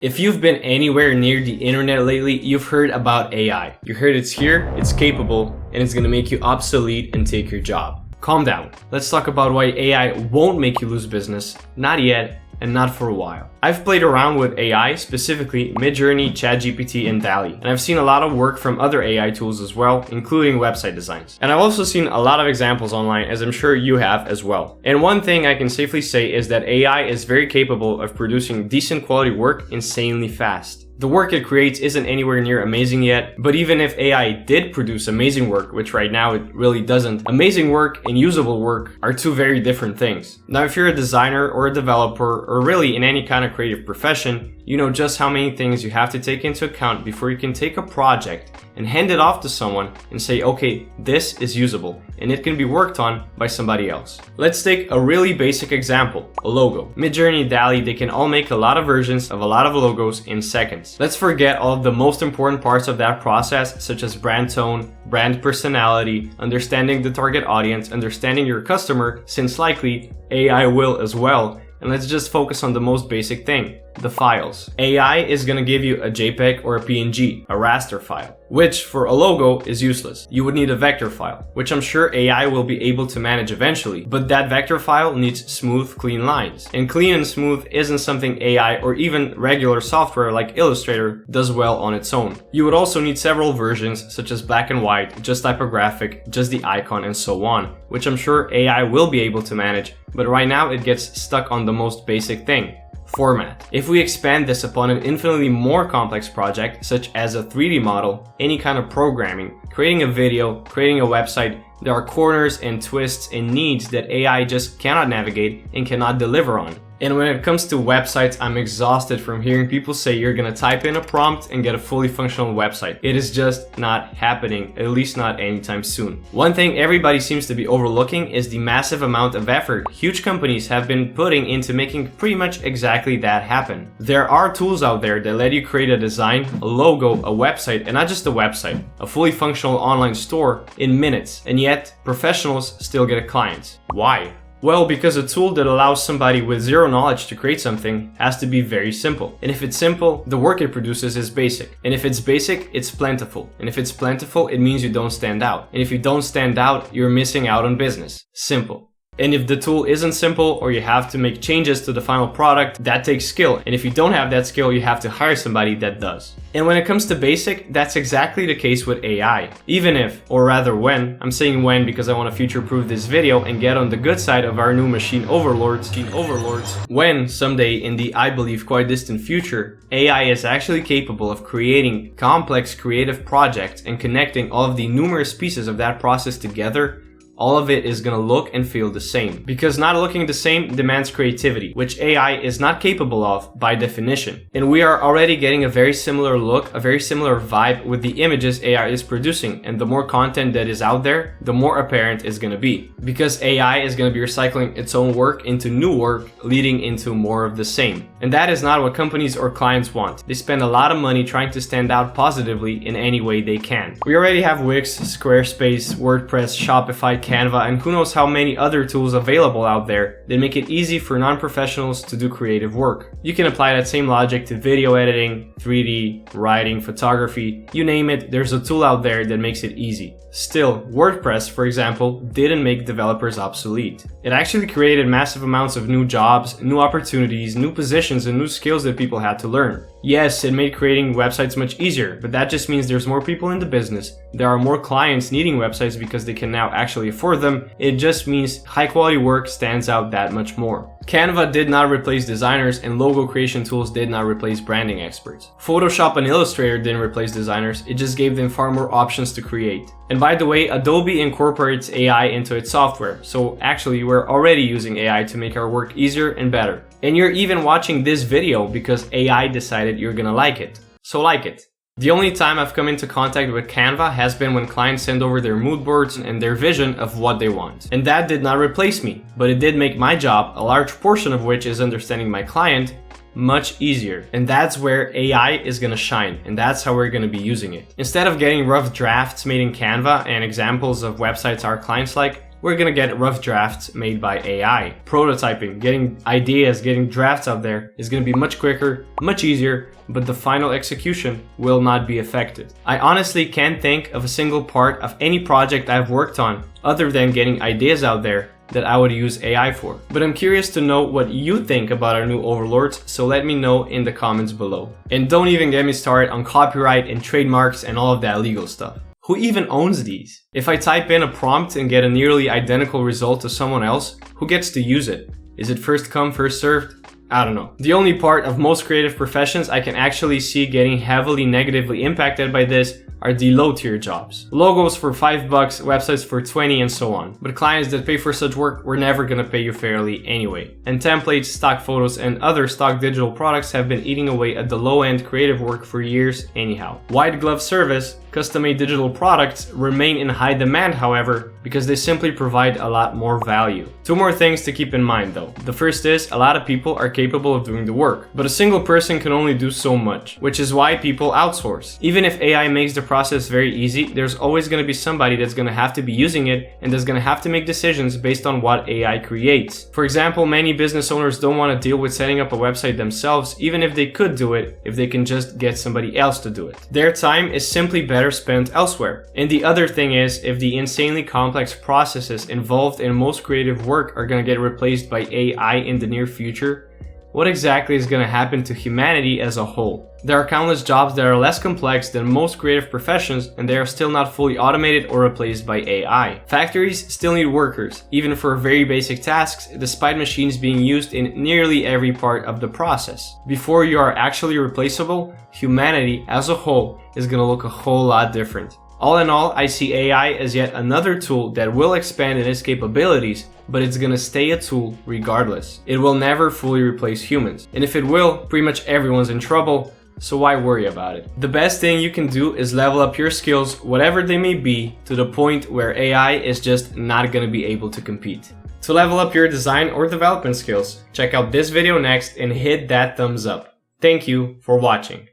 If you've been anywhere near the internet lately, you've heard about AI. You heard it's here, it's capable, and it's gonna make you obsolete and take your job. Calm down. Let's talk about why AI won't make you lose business. Not yet, and not for a while. I've played around with AI, specifically Midjourney, ChatGPT, and DALL-E, and I've seen a lot of work from other AI tools as well, including website designs. And I've also seen a lot of examples online, as I'm sure you have as well. And one thing I can safely say is that AI is very capable of producing decent quality work insanely fast. The work it creates isn't anywhere near amazing yet, but even if AI did produce amazing work, which right now it really doesn't, amazing work and usable work are two very different things. Now, if you're a designer or a developer, or really in any kind of creative profession, you know just how many things you have to take into account before you can take a project and hand it off to someone and say, okay, this is usable and it can be worked on by somebody else. Let's take a really basic example, a logo. Midjourney, DALL-E, they can all make a lot of versions of a lot of logos in seconds. Let's forget all of the most important parts of that process, such as brand tone, brand personality, understanding the target audience, understanding your customer, since likely AI will as well. And let's just focus on the most basic thing, the files. AI is gonna give you a JPEG or a PNG, a raster file, which for a logo is useless. You would need a vector file, which I'm sure AI will be able to manage eventually, but that vector file needs smooth, clean lines. And clean and smooth isn't something AI or even regular software like Illustrator does well on its own. You would also need several versions, such as black and white, just typographic, just the icon, and so on, which I'm sure AI will be able to manage, but right now it gets stuck on the most basic thing, format. If we expand this upon an infinitely more complex project, such as a 3D model, any kind of programming, creating a video, creating a website, there are corners and twists and needs that AI just cannot navigate and cannot deliver on. And when it comes to websites, I'm exhausted from hearing people say you're gonna type in a prompt and get a fully functional website. It is just not happening, at least not anytime soon. One thing everybody seems to be overlooking is the massive amount of effort huge companies have been putting into making pretty much exactly that happen. There are tools out there that let you create a design, a logo, a website, and not just a website, a fully functional online store in minutes, and yet professionals still get clients. Why? Well, because a tool that allows somebody with zero knowledge to create something has to be very simple. And if it's simple, the work it produces is basic. And if it's basic, it's plentiful. And if it's plentiful, it means you don't stand out. And if you don't stand out, you're missing out on business. Simple. And if the tool isn't simple or you have to make changes to the final product, that takes skill. And if you don't have that skill, you have to hire somebody that does. And when it comes to basic, that's exactly the case with AI. Even if, or rather when, I'm saying when because I want to future-proof this video and get on the good side of our new machine overlords, when someday in the, I believe, quite distant future, AI is actually capable of creating complex creative projects and connecting all of the numerous pieces of that process together, all of it is gonna look and feel the same. Because not looking the same demands creativity, which AI is not capable of by definition. And we are already getting a very similar look, a very similar vibe with the images AI is producing. And the more content that is out there, the more apparent it's gonna be. Because AI is gonna be recycling its own work into new work, leading into more of the same. And that is not what companies or clients want. They spend a lot of money trying to stand out positively in any way they can. We already have Wix, Squarespace, WordPress, Shopify, Canva, and who knows how many other tools available out there that make it easy for non-professionals to do creative work. You can apply that same logic to video editing, 3D, writing, photography, you name it, there's a tool out there that makes it easy. Still, WordPress, for example, didn't make developers obsolete. It actually created massive amounts of new jobs, new opportunities, new positions, and new skills that people had to learn. Yes, it made creating websites much easier, but that just means there's more people in the business. There are more clients needing websites because they can now actually afford them. It just means high quality work stands out that much more. Canva did not replace designers, and logo creation tools did not replace branding experts. Photoshop and Illustrator didn't replace designers, it just gave them far more options to create. And by the way, Adobe incorporates AI into its software, so actually we're already using AI to make our work easier and better. And you're even watching this video because AI decided you're gonna like it. So like it. The only time I've come into contact with Canva has been when clients send over their mood boards and their vision of what they want. And that did not replace me, but it did make my job, a large portion of which is understanding my client, much easier. And that's where AI is gonna shine, and that's how we're gonna be using it. Instead of getting rough drafts made in Canva and examples of websites our clients like, we're gonna get rough drafts made by AI. Prototyping, getting ideas, getting drafts out there is gonna be much quicker, much easier, but the final execution will not be affected. I honestly can't think of a single part of any project I've worked on other than getting ideas out there that I would use AI for. But I'm curious to know what you think about our new overlords, so let me know in the comments below. And don't even get me started on copyright and trademarks and all of that legal stuff. Who even owns these? If I type in a prompt and get a nearly identical result to someone else, who gets to use it? Is it first come, first served? I don't know. The only part of most creative professions I can actually see getting heavily negatively impacted by this are the low tier jobs. Logos for $5, websites for 20 and so on. But clients that pay for such work were never gonna pay you fairly anyway. And templates, stock photos, and other stock digital products have been eating away at the low end creative work for years anyhow. White glove service, custom-made digital products remain in high demand, however, because they simply provide a lot more value. Two more things to keep in mind though. The first is, a lot of people are capable of doing the work, but a single person can only do so much, which is why people outsource. Even if AI makes the process very easy, there's always going to be somebody that's going to have to be using it and that's going to have to make decisions based on what AI creates. For example, many business owners don't want to deal with setting up a website themselves, even if they could do it, if they can just get somebody else to do it. Their time is simply better spent elsewhere. And the other thing is, if the insanely complex processes involved in most creative work are going to get replaced by AI in the near future, what exactly is going to happen to humanity as a whole? There are countless jobs that are less complex than most creative professions, and they are still not fully automated or replaced by AI. Factories still need workers, even for very basic tasks, despite machines being used in nearly every part of the process. Before you are actually replaceable, humanity as a whole is going to look a whole lot different. All in all, I see AI as yet another tool that will expand in its capabilities, but it's gonna stay a tool regardless. It will never fully replace humans. And if it will, pretty much everyone's in trouble, so why worry about it? The best thing you can do is level up your skills, whatever they may be, to the point where AI is just not gonna be able to compete. To level up your design or development skills, check out this video next and hit that thumbs up. Thank you for watching.